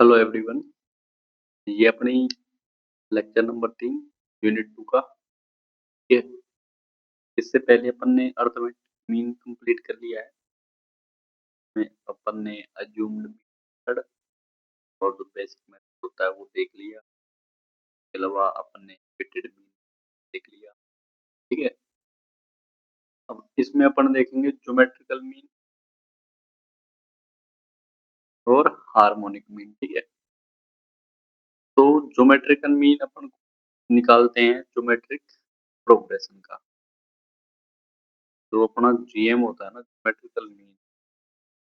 Hello everyone. ये अपनी lecture number 3 unit 2 का ये इससे पहले अपन ने अर्थमेटिक मीन कंप्लीट कर लिया है। में अपन ने अज्यूम्ड मेथड और जो बेसिक मेथड होता है वो देख लिया। इसके अलावा अपन ने फिटेड मीन देख लिया। ठीक है, अब इसमें अपन देखेंगे ज्योमेट्रिकल मीन और हार्मोनिक मीन। ठीक है, तो ज्योमेट्रिकल मीन अपन निकालते हैं ज्योमेट्रिक प्रोग्रेशन का। जो अपना जीएम होता है ना, ज्योमेट्रिकल मीन,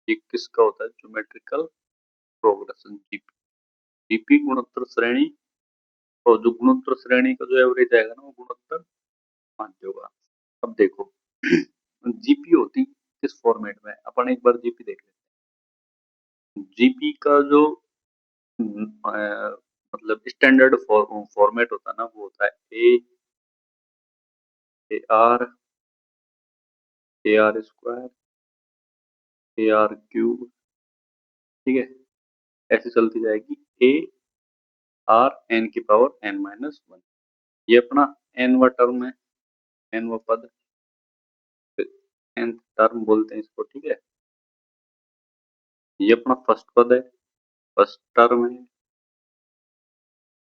ये किसका होता है? Geometrical progression, GP. जीपी गुणोत्तर श्रेणी, और जो गुणोत्तर श्रेणी का जो एवरेज आएगा ना वो गुणोत्तर माध्य होगा। अब देखो जीपी होती किस फॉर्मेट में, अपन एक बार जीपी देख लेते हैं। जीपी का जो मतलब स्टैंडर्ड फॉर्मेट होता है ना वो होता है A R, A R square, A R cube. ठीक है, ऐसे चलती जाएगी ए आर एन की पावर एन माइनस वन। ये अपना एनवा टर्म है, एनवा पद, nth टर्म बोलते हैं इसको। ठीक है, ये अपना फर्स्ट पद है, फर्स्ट टर्म है।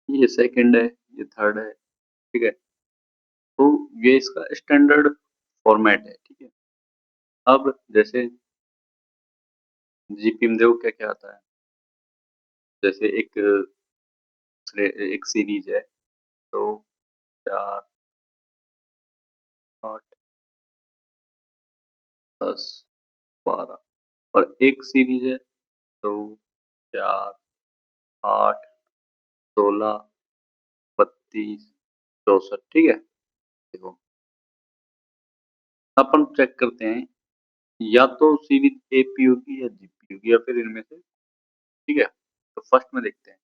ये सेकंड है, ये थर्ड है। ठीक है, तो ये इसका स्टैंडर्ड फॉर्मेट है। ठीक है, अब जैसे जीपी में देखो क्या क्या आता है। जैसे एक सीरीज है, तो 4, 8, 10, 12, और एक सीरीज है तो 4, 8, 16, 32, 64। ठीक है, देखो अपन चेक करते हैं, या तो सीरीज एपी होगी या जीपी होगी, या फिर इनमें से। ठीक है, तो फर्स्ट में देखते हैं,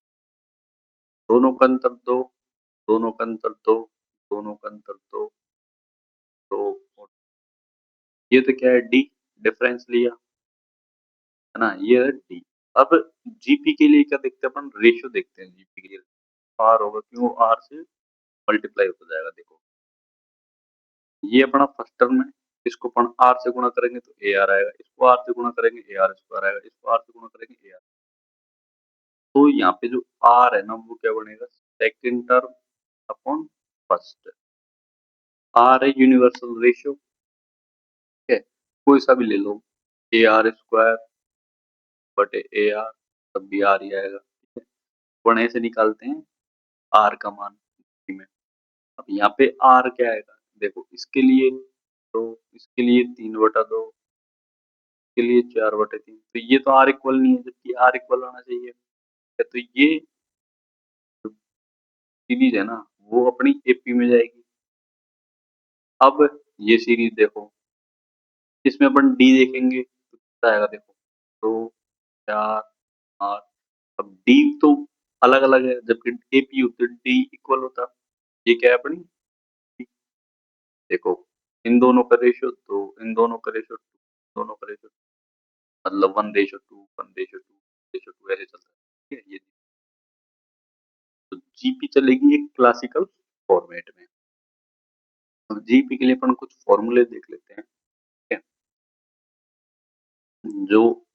दोनों का अंतर दो, दोनों का अंतर दो, दोनों का अंतर दो, तो ये तो क्या है, डी, डिफरेंस लिया है ना, ये है डी। अब जीपी के लिए क्या देखते हैं अपन? रेशियो देखते हैं जीपी के लिए। आर होगा, क्यों? आर से मल्टीप्लाई हो जाएगा। देखो ये अपना फर्स्ट टर्म है, इसको अपन आर से गुणा करेंगे तो ए आर आएगा, इसको आर से गुणा करेंगे ए आर स्क्वायर आएगा, इसको आर से गुणा करेंगे ए आर। तो यहाँ पे जो आर है ना वो क्या बनेगा? Second term upon first. R है यूनिवर्सल रेशियो। ठीक है, कोई सा भी ले लो, ए आर स्क्वायर बटे ए आर, तब भी आर ही आएगा। ठीक है, अपन ऐसे निकालते हैं आर का मान में। अब यहाँ पे आर क्या आएगा? देखो इसके लिए, तो इसके लिए 3/2, इसके लिए 4/3, तो ये तो आर इक्वल नहीं है, जबकि आर इक्वल होना चाहिए। तो ये सीरीज है ना वो अपनी एपी में जाएगी। अब ये सीरीज देखो, इसमें अपन डी देखेंगे तो कितना आएगा? देखो 2, 4, 8। अब डी तो अलग अलग है, जबकि एपी होती है डी इक्वल होता। ये क्या है अपनी? देखो इन दोनों का रेशियो, तो इन दोनों का रेशियो, दोनों का रेशियो, मतलब 1:2, 1:2, 1:2 ऐसे चलता है। ठीक है, ये तो जीपी चलेगी एक क्लासिकल फॉर्मेट में। अब जीपी के लिए अपन कुछ फॉर्मूले देख लेते हैं। ठीक है, जो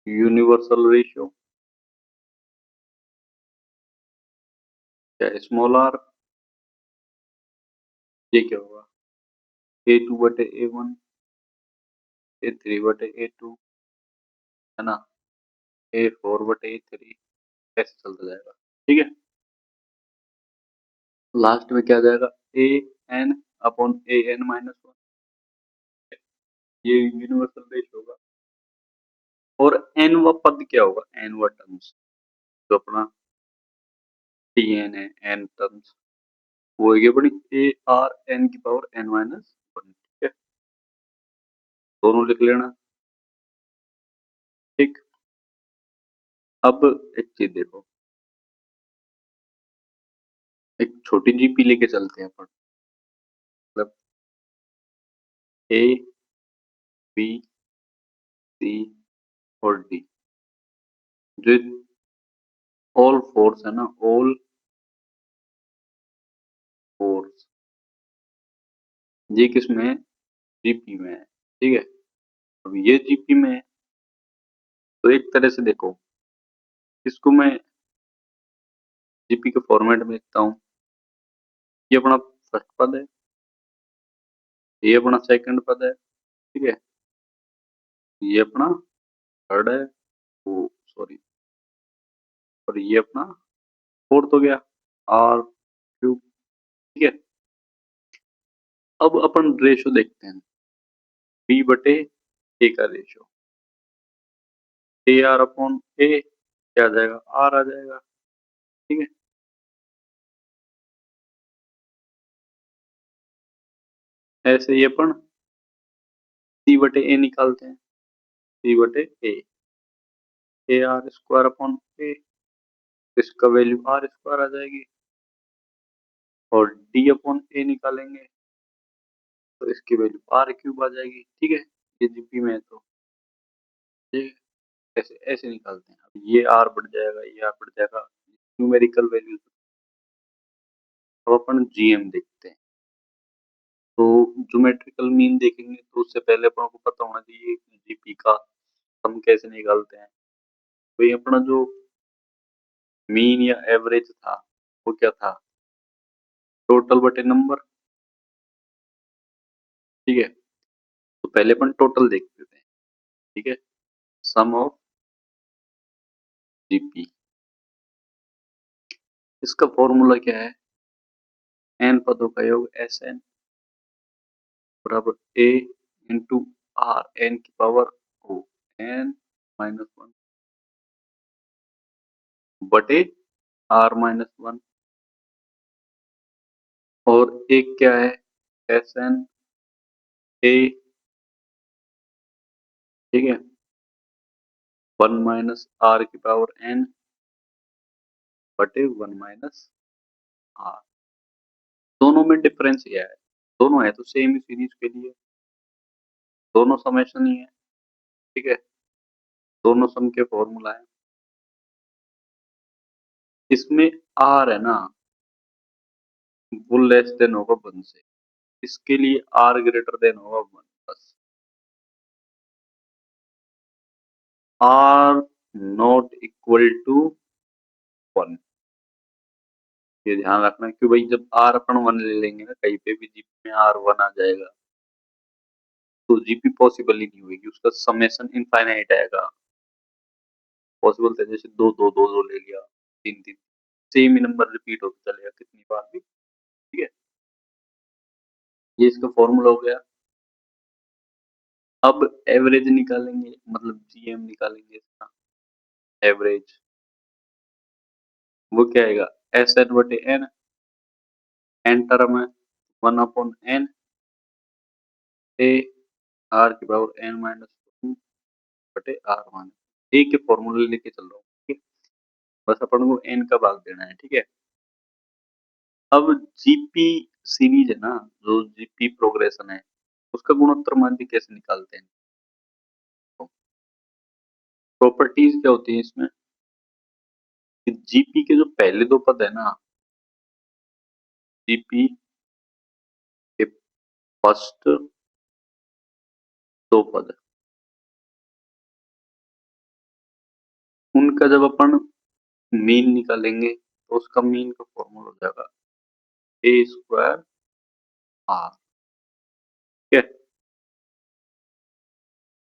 यूनिवर्सल रेशियो, क्या स्मॉल आर, ये क्या होगा? A2/A1, A3/A2, है ना, A4/A3, ऐसे चलता जाएगा। ठीक है, लास्ट में क्या आ जाएगा? AN/AN-1, ये यूनिवर्सल रेशियो होगा। और एन व पद क्या होगा? एन व टर्म्स, जो अपना टी एन है, एन टर्म्स, वो होगी अपनी ARn⁻n-1। ठीक है, दोनों लिख लेना। ठीक, अब एक चीज देखो, एक छोटी जीपी लेके चलते हैं अपन। मतलब A, B, C, और डी, जो ऑल फोर्स है ना, ऑल फोर्स, ये किस में है, जीपी में है, ठीक है। अब ये जीपी में है, तो एक तरह से देखो, इसको मैं जीपी के फॉर्मेट में लिखता हूँ। ये अपना फर्स्ट पद है, ये अपना सेकंड पद है, ठीक है, ये अपना थर्ड है, वो सॉरी, और ये अपना फोर्थ हो गया, आर क्यूब, ठीक है। अब अपन रेशो देखते हैं, बी बटे ए का रेशो, ए आर अपॉन ए क्या आ जाएगा, आर आ जाएगा, ठीक है। ऐसे ही अपन सी बटे ए निकालते हैं, सी बटे ए आर स्क्वायर अपॉन ए, इसका वैल्यू आर स्क्वायर आ जाएगी, और डी अपॉन ए निकालेंगे तो इसकी वैल्यू आर क्यूब आ जाएगी, ठीक है। ये जीपी में है तो ये ऐसे ऐसे निकालते हैं। अब ये आर बढ़ जाएगा, ये आर बढ़ जाएगा, न्यूमेरिकल वैल्यू। अब अपन जीएम देखते हैं, तो ज्योमेट्रिकल मीन देखेंगे तो उससे पहले अपन को पता होना चाहिए कि जीपी का हम कैसे निकालते हैं। तो ये अपना जो मीन या एवरेज था वो क्या था, टोटल बटे नंबर, ठीक है। तो पहले अपन टोटल देखते थे, ठीक है, सम ऑफ जीपी, इसका फॉर्मूला क्या है, एन पदों का योग एस एन बराबर ए इंटू आर एन की पावर ओ, एन माइनस वन बटे आर माइनस वन, और एक क्या है, एस एन ए, ठीक है, वन माइनस आर की पावर एन बटे वन माइनस आर। दोनों में डिफरेंस क्या है, दोनों है तो सेम ही सीरीज के लिए, दोनों समेशन ही है, ठीक है, दोनों सम के फॉर्मूला है। इसमें आर है ना, वो लेस देन होगा वन से, इसके लिए आर ग्रेटर देन होगा वन, बस R not equal to one, ये ध्यान रखना, क्यों भाई, जब आर अपन वन ले लेंगे ना कहीं पे भी जीपी में आर वन आ जाएगा तो जीपी पॉसिबल ही नहीं होगी, उसका समेशन इनफाइनाइट आएगा। पॉसिबल थे जैसे दो दो दो दो ले लिया, तीन तीन, सेम ही नंबर रिपीट होता चलेगा कितनी बार भी, ठीक है। ये इसका फॉर्मूला हो गया। अब एवरेज निकालेंगे, मतलब जीएम निकालेंगे इसका एवरेज, वो क्या आएगा, एस एन बटे एन, एन टर्म है, one upon N A R की पावर एन माइनस टू बटे आर माइनस ए के फॉर्मूले लेके चल रहा हूँ, ठीक है। बस अपन को एन का भाग देना है, ठीक है। अब जीपी सीरीज है ना, जो जीपी प्रोग्रेशन है उसका गुणोत्तर मान भी कैसे निकालते हैं, तो प्रॉपर्टीज क्या होती है इसमें कि जीपी के जो पहले दो पद है ना, जीपी के फर्स्ट दो पद, उनका जब अपन मीन निकालेंगे तो उसका मीन का फॉर्मूला हो जाएगा ए स्क्वायर आर, ठीक है।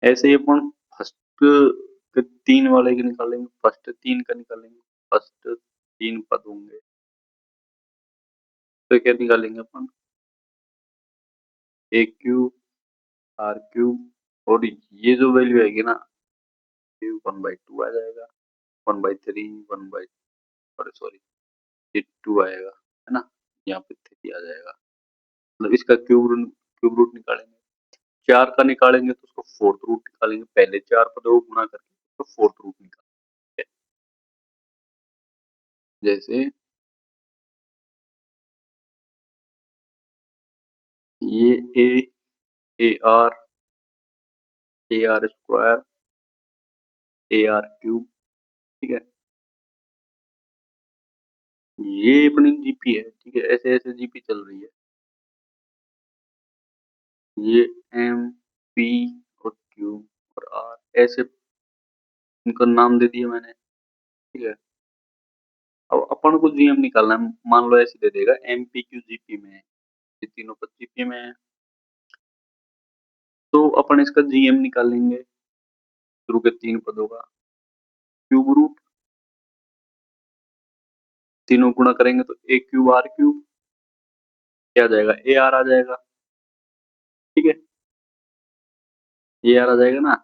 ऐसे ही अपन फर्स्ट के तीन वाले के निकालेंगे, फर्स्ट तीन का निकालेंगे, फर्स्ट तीन पद होंगे तो क्या निकालेंगे अपन, ए क्यूब आर क्यूब, और ये जो वैल्यू आएगी ना, ये वन बाई टू आ जाएगा, one by three, one by, sorry sorry, ये टू आएगा, है ना, यहाँ पे थ्री आ जाएगा, मतलब इसका क्यूब रूट निकालेंगे, चार का निकालेंगे तो उसको फोर्थ रूट निकालेंगे, पहले चार पदों को गुणा करके तो फोर्थ रूट निकालेंगे, जैसे ये A R square AR cube, ठीक है। ये अपनी जीपी है, ठीक है, ऐसे ऐसे जीपी चल रही है। ये एम, पी और क्यू और आर, ऐसे इनको नाम दे दिया मैंने, ठीक है। अब अपन को जीएम निकालना है, मान लो ऐसे दे देगा एम पी क्यू जीपी में है, ये तीनों पद जीपी में है, तो अपन इसका जीएम निकालेंगे शुरू के तीन पदों का। क्यूब रूट, तीनों गुणा करेंगे तो ए क्यूब आर क्यूब, क्या आ जाएगा, ए आर आ जाएगा, ठीक है। ए आर आ जाएगा ना।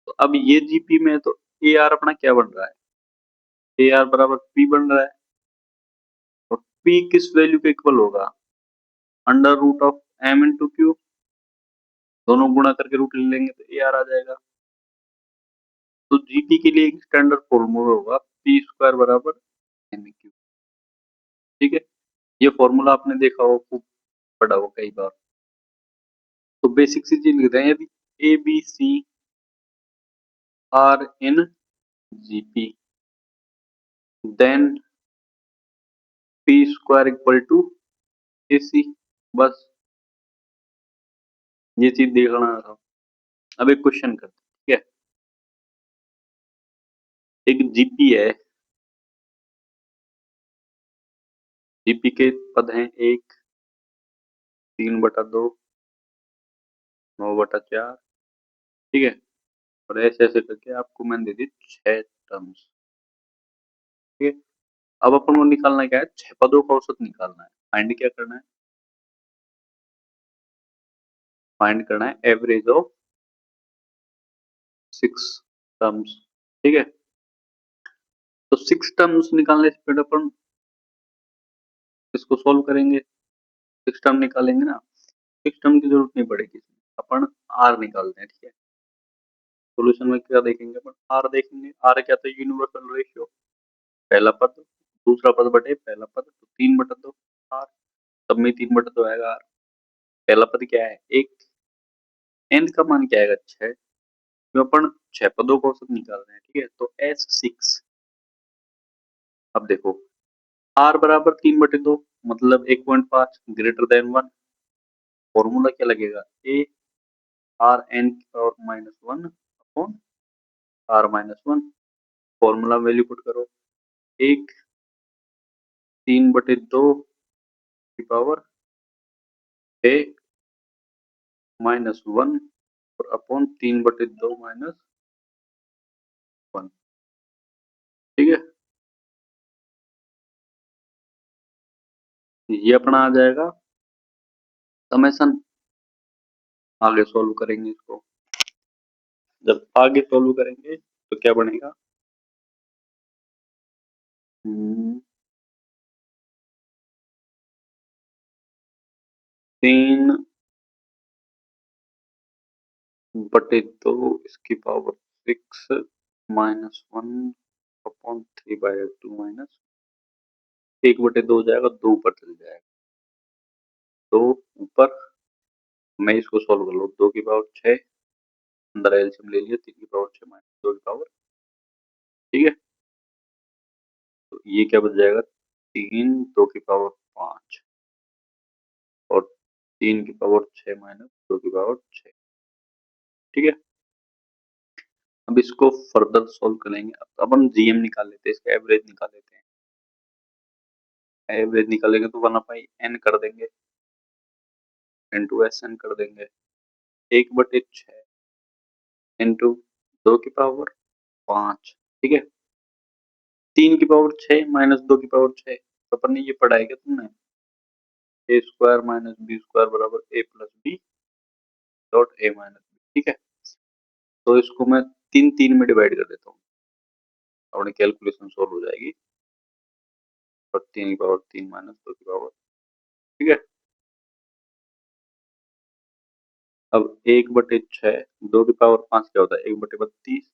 तो अब ये जीपी में है तो ए आर अपना क्या बन रहा है, ए आर बराबर पी बन रहा है। और पी किस वैल्यू के इक्वल होगा, under root of M into Q, दोनों गुणा करके रूट ले लेंगे तो ए आर आ जाएगा। तो जीपी के लिए एक स्टैंडर्ड फॉर्मूला होगा पी स्क्वायर बराबर एम क्यू, ठीक है। ये फॉर्मूला आपने देखा हो, खूब पढ़ा हो कई बार। तो बेसिक सी चीज लिखते हैं, यदि A B C are in GP then P square equal to A C, बस ये चीज देखना था। अब एक क्वेश्चन करते हैं, ठीक है। एक जीपी है, जीपी के पद हैं एक, 3/2, 9/4, ठीक है। और ऐसे ऐसे करके आपको मैंने दे दी 6 टर्म्स, ठीक है। अब अपन को निकालना क्या है, 6 पदों का औसत निकालना है। फाइंड क्या करना है, फाइंड करना है एवरेज ऑफ 6 टर्म्स, ठीक है। तो 6 टर्म्स निकालने से पहले अपन इसको सोल्व करेंगे, 6 टर्म निकालेंगे ना, 6 टर्म की जरूरत नहीं पड़ेगी, अपन आर निकालते हैं, ठीक है। सोल्यूशन में क्या देखेंगे, अपन आर देखेंगे। आर क्या था, यूनिवर्सल रेशियो, पहला पद दूसरा पद बटे पहला पद, तो 3/2 आर, सब में 3/2 आएगा आर। पहला पद क्या है, एक, एन का मान क्या आएगा, 6, जो अपन 6 पदों को औसत निकाल रहे हैं, ठीक है। तो S6, अब देखो आर बराबर 3/2, मतलब 1.5 ग्रेटर देन 1, फॉर्मूला क्या लगेगा, ए आर एन की power -1 upon R-1, formula value put करो, एक 3/2 की पावर ए -1 और अपॉन 3/2 -1, ठीक है। ये अपना आ जाएगा समेसन। आगे सोल्व करेंगे इसको, जब आगे सोल्व करेंगे तो क्या बनेगा, 3/2 इसकी पावर 6 -1 अपॉन 3/2 माइनस 1/2 हो जाएगा, 2 ऊपर चल जाएगा, 2 ऊपर। मैं इसको सोल्व कर लूँ, 2 की पावर 6, अंदर एलसीएम ले लिया, 3 की पावर 6 माइनस 2 की पावर, ठीक है। तो ये क्या बच जाएगा, 3 2 की पावर 5 और 3 की पावर 6 माइनस 2 की पावर 6, ठीक है। अब इसको फर्दर सोल्व करेंगे। अब हम जीएम निकाल लेते हैं, इसका एवरेज निकाल लेते हैं। एवरेज निकालेंगे तो 1/n कर देंगे, इंटू एस एन कर देंगे, 1/6 इंटू 2 की पावर 5, ठीक है। 3 की पावर 6 माइनस 2 की पावर 6, तो अपन ने ये पढ़ा है क्या तुमने, A square minus B square बराबर A plus B dot A minus B, ठीक है। तो इसको मैं 3 में डिवाइड कर देता हूँ, अपनी कैलकुलेशन सोल्व हो जाएगी। और 3 की पावर 3 माइनस 2 की पावर, ठीक है। अब 1/6, 2 की पावर 5 क्या होता है, 1/32,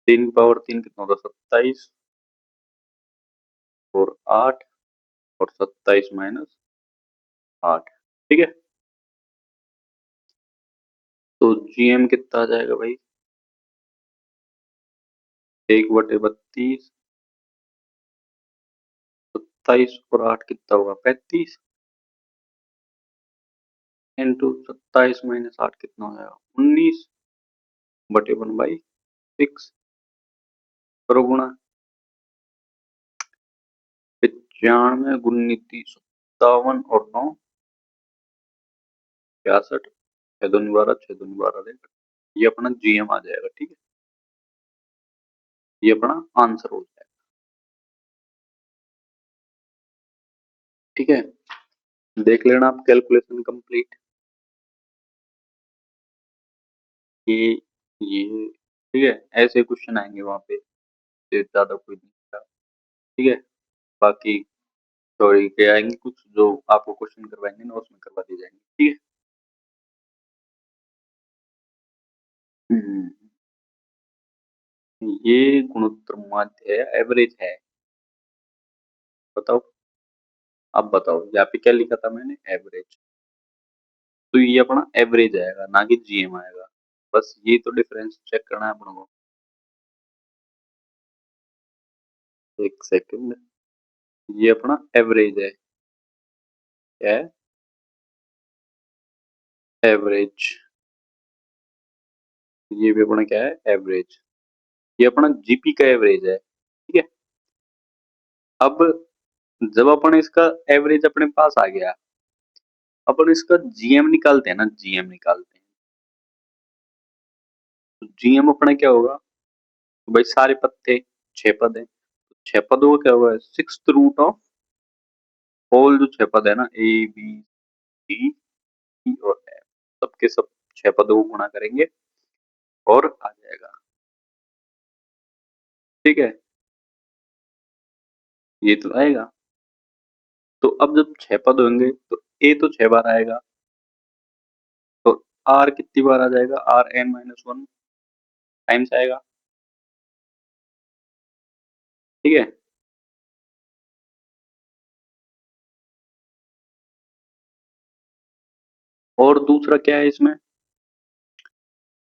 3 की पावर 3 कितना होता है, 27 और 8 और 27 माइनस 8, ठीक है। तो जीएम कितना आ जाएगा भाई, 1/32, 27 और 8 कितना होगा 35, इंटू 27 माइनस 8 कितना हो जाएगा 19/1/6, करो गुणा। 95 गुनी 30, 57 और 9 66, 6 दूनी 12, 6 दूनी 12 देगा। ये अपना जीएम आ जाएगा। ठीक है, ये अपना आंसर हो जाएगा। ठीक है, देख लेना आप कैलकुलेशन कंप्लीट। ये ठीक है, ऐसे क्वेश्चन आएंगे वहां पे, ज्यादा कोई नहीं था। ठीक है, बाकी थ्योरी के आएंगे कुछ जो आपको क्वेश्चन करवाएंगे ना, उसमें करवा दी जाएंगे। ठीक है। हम्म, ये गुणोत्तर माध्य है, एवरेज है। बताओ, अब बताओ यहाँ पे क्या लिखा था मैंने, एवरेज। तो ये अपना एवरेज आएगा, ना कि जीएम आएगा। बस ये तो डिफरेंस चेक करना है अपन को। एक सेकंड, ये अपना एवरेज है। क्या है, एवरेज। ये भी अपना क्या है, एवरेज। ये अपना जीपी का एवरेज है। ठीक है, अब जब अपन इसका एवरेज अपने पास आ गया, अपन इसका जीएम निकालते हैं ना, जीएम निकालते हैं। तो जीएम अपना क्या होगा, तो भाई सारे पद थे, 6 पद है, तो 6 पदों का क्या होगा, सिक्स रूट ऑफ होल जो 6 पद है ना, ए बी डी ई और एफ, सबके सब 6 पदों को गुणा करेंगे और आ जाएगा। ठीक है, ये तो आएगा। तो अब जब 6 पद होंगे तो ए तो 6 बार आएगा, तो आर कितनी बार आ जाएगा, आर n-1 टाइम्स आएगा। ठीक है, और दूसरा क्या है इसमें,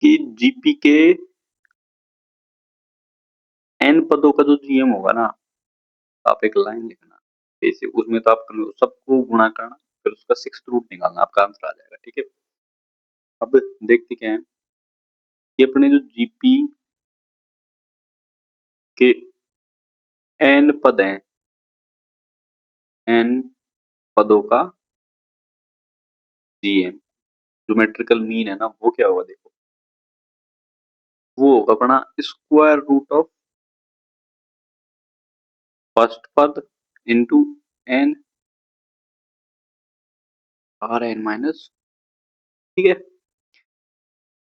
कि जीपी के एन पदों का जो जीएम होगा ना, आप एक लाइन लिखना बेसिक, उसमें तो आप सबको गुणा करना, फिर उसका सिक्स रूट निकालना, आपका आंसर आ जाएगा। ठीक है, अब देखते क्या है, कि अपने जो जीपी के एन पद हैं, एन पदों का जीएम, ज्योमेट्रिकल मीन है ना, वो क्या होगा देखो, वो होगा अपना स्क्वायर रूट ऑफ फर्स्ट पद into N R N minus. ठीक है,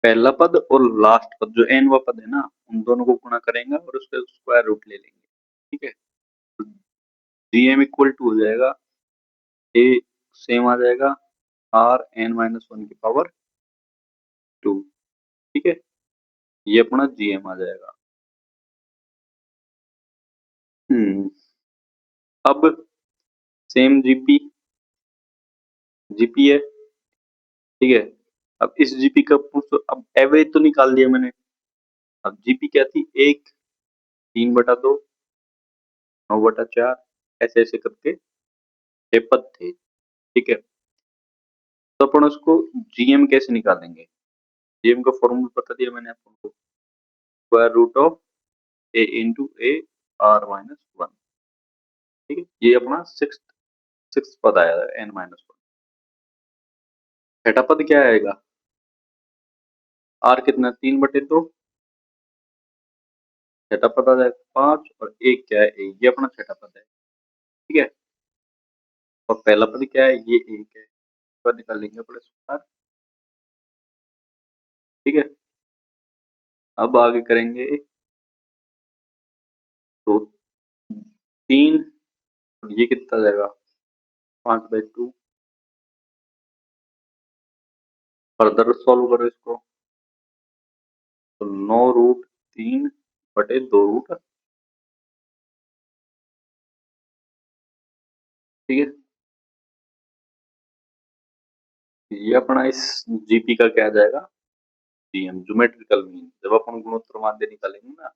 पहला पद और लास्ट पद जो एन वा पद है ना, उन दोनों को गुणा करेंगे और उसका स्क्वायर रूट ले लेंगे। ठीक है, तो जीएम इक्वल टू हो जाएगा, ए सेम आ जाएगा, r n-1 की पावर 2। ठीक है, ये अपना जीएम आ जाएगा। हम्म, अब सेम जीपी, जीपी है। ठीक है, अब इस जीपी का अब एवरेज तो निकाल दिया मैंने, अब जीपी क्या थी, एक 3/2, 9/4, ऐसे ऐसे करके 6 पद थे। ठीक है, तो अपन उसको जीएम कैसे निकालेंगे, जीएम का फॉर्मूला बता दिया मैंने आपको, square root of A into A r-1। ठीक है, ये अपना सिक्स सिक्स पद आया n-1। छठा पद क्या आएगा, आर कितना 3/2, छठा पद आ जाएगा 5, और एक क्या है, एक, ये अपना छठा पद है। ठीक है, और पहला पद क्या है, ये एक है, इसका निकालेंगे अपने स्क्वायर। ठीक है, अब आगे करेंगे, तो 3, ये कितना जाएगा 5/2, फर्दर सॉल्व करो इसको, तो 9√3/2। ठीक है, ये अपना इस जीपी का क्या आ जाएगा, जीएम, ज्योमेट्रिकल मीन। जब अपन गुणोत्तर माध्य निकालेंगे ना,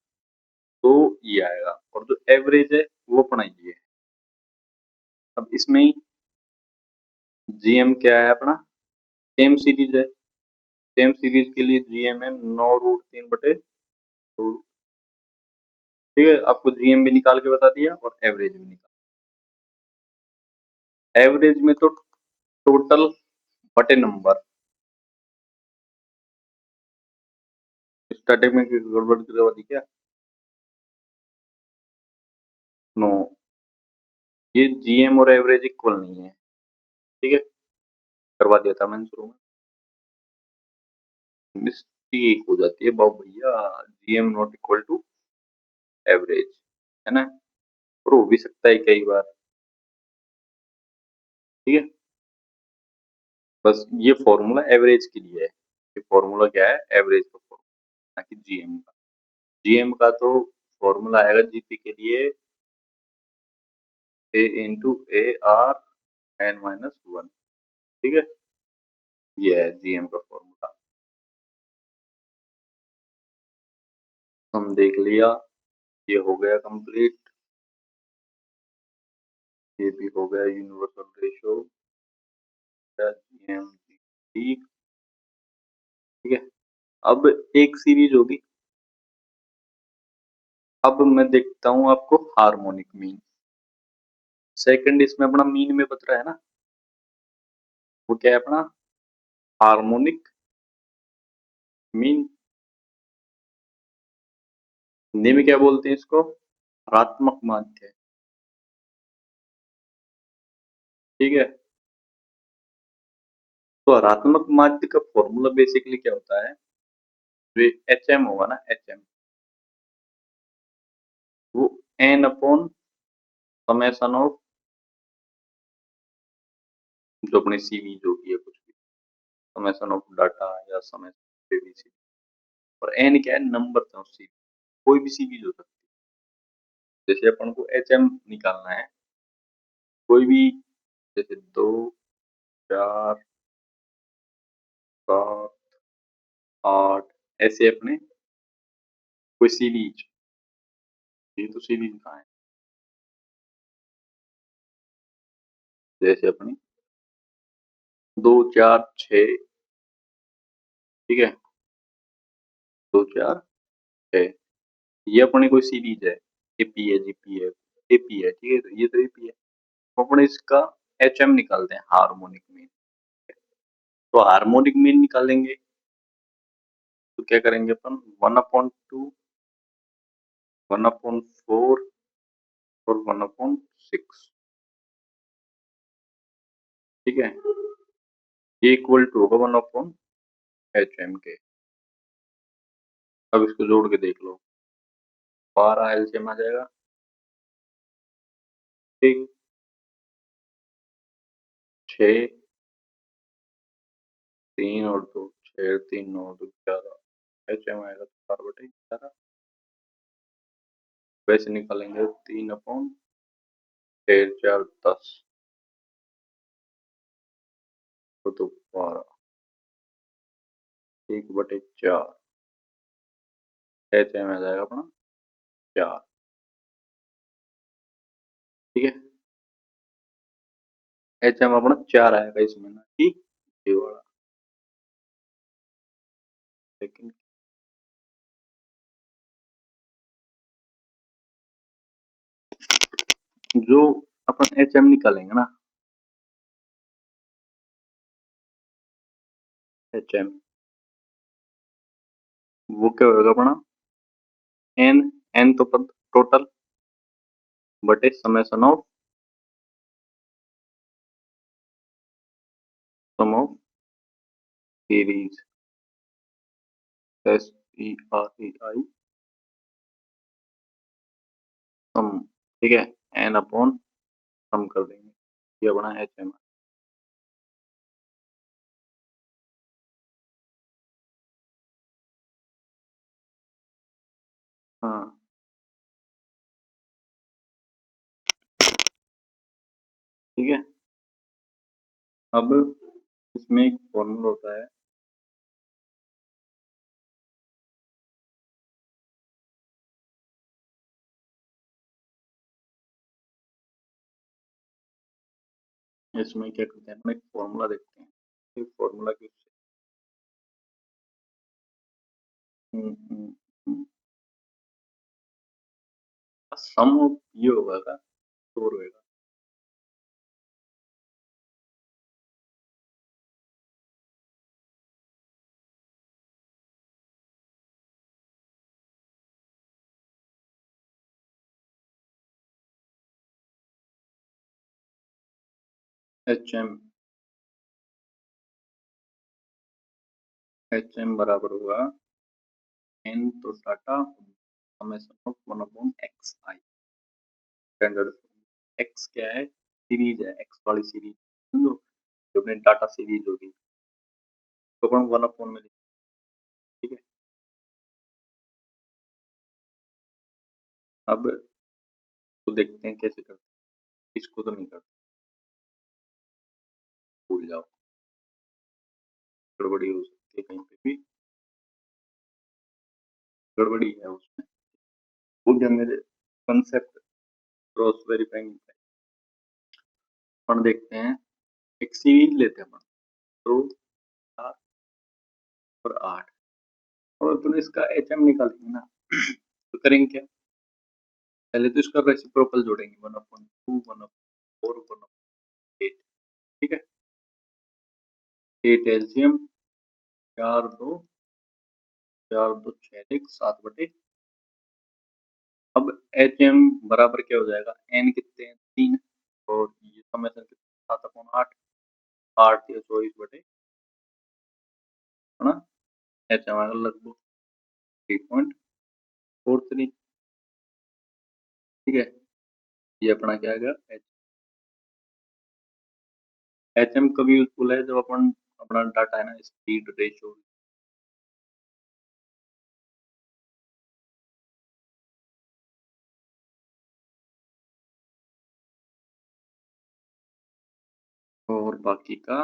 तो ये आएगा, और जो एवरेज है वो अपना ये है। अब इसमें ही जीएम क्या है अपना, सेम सीरीज है, सेम सीरीज के लिए जीएम है 9√3/2। ठीक है, आपको जीएम भी निकाल के बता दिया और एवरेज भी निकाल। एवरेज में तो टोटल बटे नंबर, स्टार्टिंग में कोई गड़बड़ करवा दी क्या? नो, ये जीएम और एवरेज इक्वल नहीं है। ठीक है, करवा दिया था मैंने शुरू में, मिस्टेक हो जाती है बाबू भैया, GM not equal to average, है ना, और हो भी सकता है कई बार। ठीक है, बस ये फॉर्मूला एवरेज के लिए है, ये फॉर्मूला क्या है, एवरेज का फॉर्मूला, ना कि जीएम का। जीएम का तो फॉर्मूला आएगा जीपी के लिए ए इंटू ए आर n-1। ठीक है, ये है जीएम का फॉर्मूला, हम देख लिया, ये हो गया कंप्लीट, ये भी हो गया यूनिवर्सल रेशियो जीएम। ठीक, ठीक है, अब एक सीरीज होगी, अब मैं देखता हूं आपको हार्मोनिक मीन। सेकंड इसमें अपना मीन में बच रहा है ना, वो क्या है अपना हार्मोनिक मीन। हिंदी में क्या बोलते हैं इसको, हरात्मक माध्य। ठीक है, तो हरात्मक माध्य का फॉर्मूला बेसिकली क्या होता है, जो एच एम होगा ना, एच एम, वो एन अपॉन समेसन ऑफ, जो अपनी सीवी जो भी है कुछ भी, समेसन ऑफ डाटा या समेसन बेबीसी, और एन क्या है, नंबर था उस सीवी, कोई भी सीवी हो सकती है। जैसे अपन को एच एम निकालना है, कोई भी, जैसे 2, 4, 7, 8, ऐसे अपने कोई सीरीज, ये तो सीरीज कहाँ है, जैसे अपनी 2, 4, 6। ठीक है, 2, 4, 6, ये अपनी कोई सीरीज है, एपी है, जीपी है, एपी है। ठीक है, तो ये तो एपी है, तो अपन इसका एच एम निकालते हैं, हार्मोनिक मीन। तो हार्मोनिक मीन निकालेंगे तो क्या करेंगे अपन, 1/2, 1/4 और 1/6। ठीक है, ये इक्वल टू होगा 1/HM के। अब इसको जोड़ के देख लो, 12 एलसीएम आ जाएगा। ठीक, 6, 3 और 2, 6, 3, 9, 2, 11, HM आएगा तो 4/11। वैसे निकालेंगे 3/6, 4, 10, तो 12, 1/4, HM आ जाएगा अपना 4। ठीक है, HM अपना 4 आएगा इसमें ना कि ये वाला, लेकिन जो अपन HM निकालेंगे ना, HM, वो क्या होगा अपना, एन, एन तो टोटल बटे summation of sum of series, SEREI sum. ठीक है, एन अपॉन सम कर देंगे, ये बना HM। हाँ, ठीक है, अब इसमें एक फॉर्मूला होता है, इसमें क्या करते हैं, अपना एक फॉर्मूला देखते हैं, एक फॉर्मूला की सम ऑफ ये होगा का स्टोर होगा एच एम बराबर होगा एन तो Tata summation of 1 upon x I standard. X क्या है, सीरीज है, एक्स वाली सीरीज जो अपने डाटा सीरीज होगी तो अपन 1 अपॉन में लिखेंगे, ठीक है। अब तो देखते हैं कैसे करते हैं, इसको तो नहीं करते, भूल जाओ, गड़बड़ी हो सकती है कहीं पे भी, गड़बड़ी है उसमें, भूल गया मेरे कंसेप्ट क्रॉस वेरीफाइंग। अपन देखते हैं, एक सीरीज लेते हैं अपन, तो 7 और 8, और तो इसका एच एम निकालेंगे ना तो करेंगे क्या, पहले तो इसका रेसिप्रोकल जोड़ेंगे, 1/2 1/4 1/8, ठीक है। 8 एलसीएम, 4 2 7/, अब एच एम बराबर क्या हो जाएगा, एन कितने हैं 3, और ये समेशन कितने 7/8, 8 या 24/, है ना। एच एम आएगा लगभग 3.43, ठीक है। ये अपना क्या आएगा, एच एम कभी यूजफुल है जब अपन अपना डाटा है ना स्पीड रेशियो, और बाकी का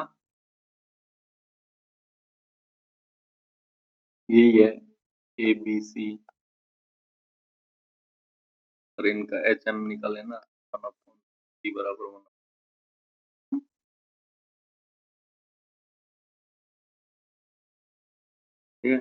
यही है ए बी सी, और इनका एच एम निकाले ना 1/3 बराबर 1, ठीक है।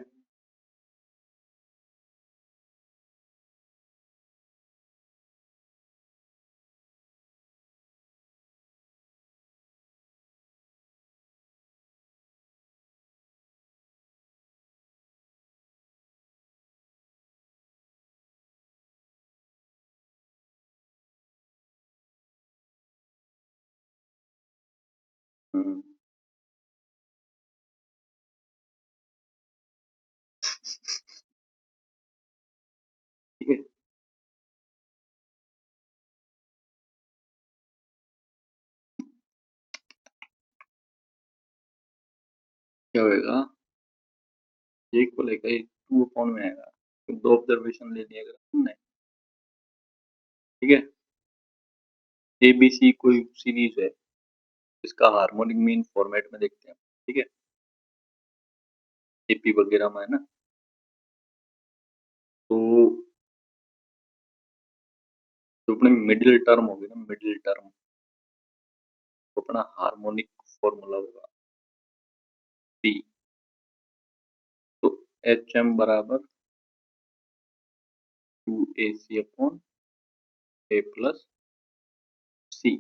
हम्म, ठीक है। क्या होएगा, एक को लेकर 2 अपॉन में आएगा, तो 2 ऑब्जर्वेशन ले लिया अगर हमने, ठीक है। ए बी सी कोई सीरीज है, इसका हार्मोनिक मीन फॉर्मेट में देखते हैं, ठीक है, एपी वगैरह में है ना। तो जो अपने मिडिल टर्म होगी ना, मिडिल टर्म, तो अपना हार्मोनिक फॉर्मूला होगा पी, तो एच एम बराबर 2 AC अपॉन ए प्लस सी,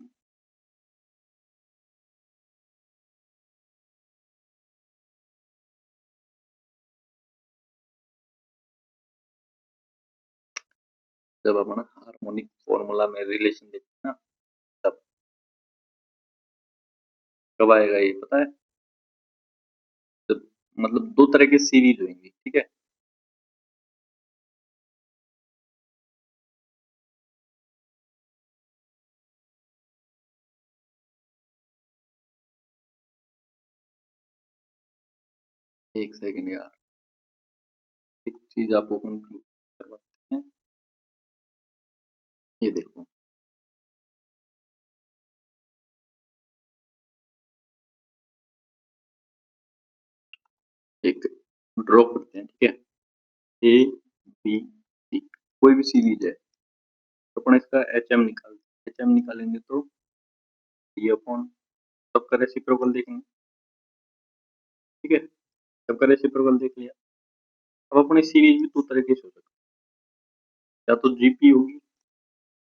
जब अपना हार्मोनिक फॉर्मूला में रिलेशन देखते हैं ना, तब कब आएगा ये पता है, जब मतलब दो तरह की सीरीज होंगी, ठीक है। एक सेकंड यार, एक चीज आपको कंक्लूड करवाते हैं, ये देखो, एक ड्रॉ करते हैं, ठीक है, ए बी सी कोई भी सीरीज है, तो अपन इसका एच एम निकालेंगे तो डी अपॉन सबका रेसिप्रोकल देखेंगे, ठीक है, सबका रेसिप्रोकल देख लिया। अब अपनी सीरीज भी दो तरीके से हो सकती है, या तो जीपी होगी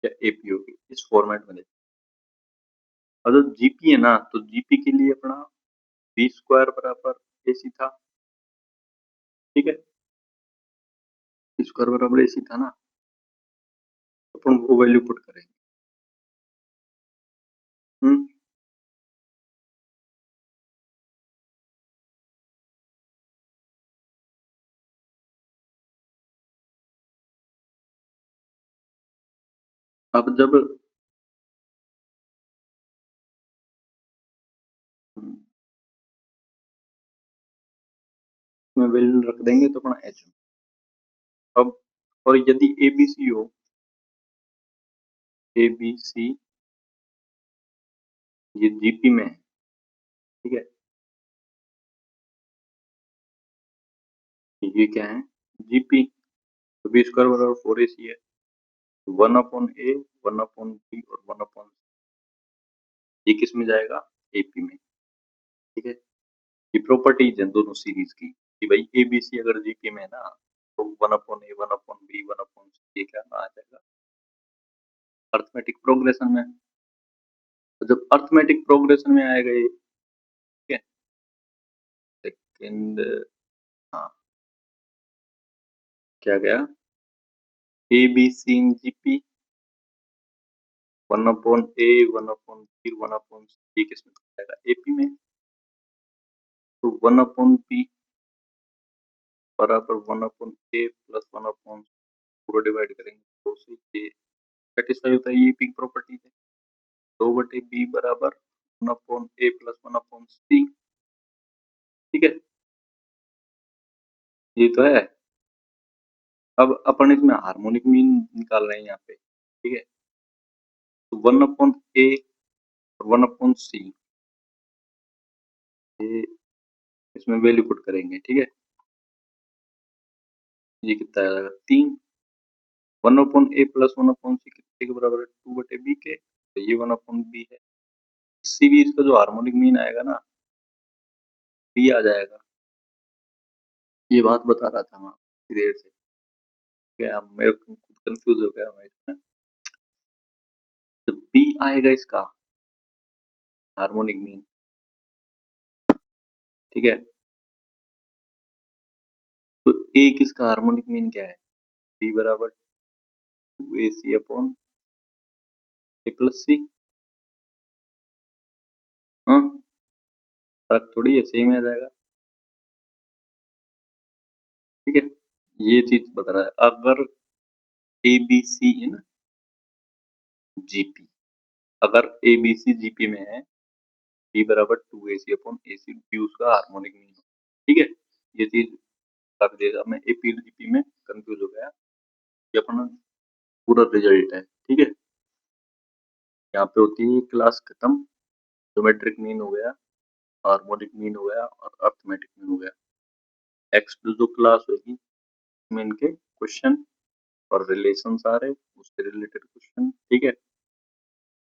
या एपी होगी, इस फॉर्मेट में देखते हैं। और जो जीपी है ना, तो जीपी के लिए अपना बी स्क्वायर बराबर एसी था, ठीक है, बी स्क्वायर बराबर एसी था ना, अपन वो वैल्यू पुट करेंगे। हम्म, अब जब में वैल्यू रख देंगे तो अपना एच। अब और यदि एबीसी हो, एबीसी ये जीपी में है, ठीक है, ये क्या है, जीपी, तो बी स्क्वायर बराबर 4ac है, 1/a, 1/b और 1/, ये किस में जाएगा, एपी में, ठीक है। ये प्रॉपर्टीज है दोनों सीरीज की कि भाई एबीसी अगर जीपी में है ना, तो 1/a, 1/b, 1/c, ये क्या आ जाएगा, अर्थमेटिक प्रोग्रेशन में। तो जब अर्थमेटिक प्रोग्रेशन में आएगा ये, ठीक है, सेकंड, हाँ, क्या गया, ए B C in GP, 1/a, 1/b, 1/c, किसमें जाएगा, एपी में। तो 1/p बराबर 1/a प्लस 1/, पूरा डिवाइड करेंगे दो से, ये सेटिस्फाई होता है, ये पी प्रॉपर्टी है। 2/b बराबर 1/a प्लस 1/c, ठीक है, ये तो है। अब अपन इसमें हार्मोनिक मीन निकाल रहे हैं यहाँ पे, ठीक है, तो 1/a और 1/c, ये इसमें वैल्यू पुट करेंगे, ठीक है, ये कितना आएगा, 3। 1/a प्लस 1/c कितने के बराबर है, 2/b के, तो ये 1/b है। सीरीज का जो हार्मोनिक मीन आएगा ना, बी आ जाएगा। ये बात बता रहा था मैं देर से, क्या मेरे को खुद कंफ्यूज हो गया मैं इसमें। तो बी आएगा इसका हार्मोनिक मीन, ठीक है, तो ए किसका हार्मोनिक मीन क्या है, बी बराबर 2ac अपॉन ए प्लस सी। हाँ, फर्क थोड़ी है, सेम आ जाएगा, ठीक है। ये चीज बता रहा है, अगर ए बी सी इन जीपी, अगर ए बी सी जीपी में है, बी बराबर 2ac अपॉन ए सी, बी उसका हार्मोनिक मीन, ठीक है, ये चीज रख देगा। मैं एपी जीपी में कंफ्यूज हो गया, ये अपना पूरा रिजल्ट है, ठीक है। यहाँ पे होती है क्लास खत्म, ज्योमेट्रिक मीन हो गया, हार्मोनिक मीन हो गया और अर्थमेटिक मीन हो गया। नेक्स्ट जो क्लास होगी इसमें इनके क्वेश्चन और रिलेशन आ रहे, उससे रिलेटेड क्वेश्चन, ठीक है,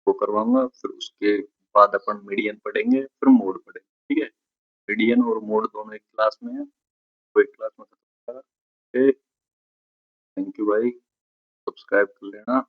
वो करवाऊंगा। फिर उसके बाद अपन मीडियन पढ़ेंगे, फिर मोड पढ़ेंगे, ठीक है। मीडियन और मोड दोनों एक क्लास में है, तो एक क्लास में खत्म होगा। थैंक यू भाई, सब्सक्राइब कर लेना।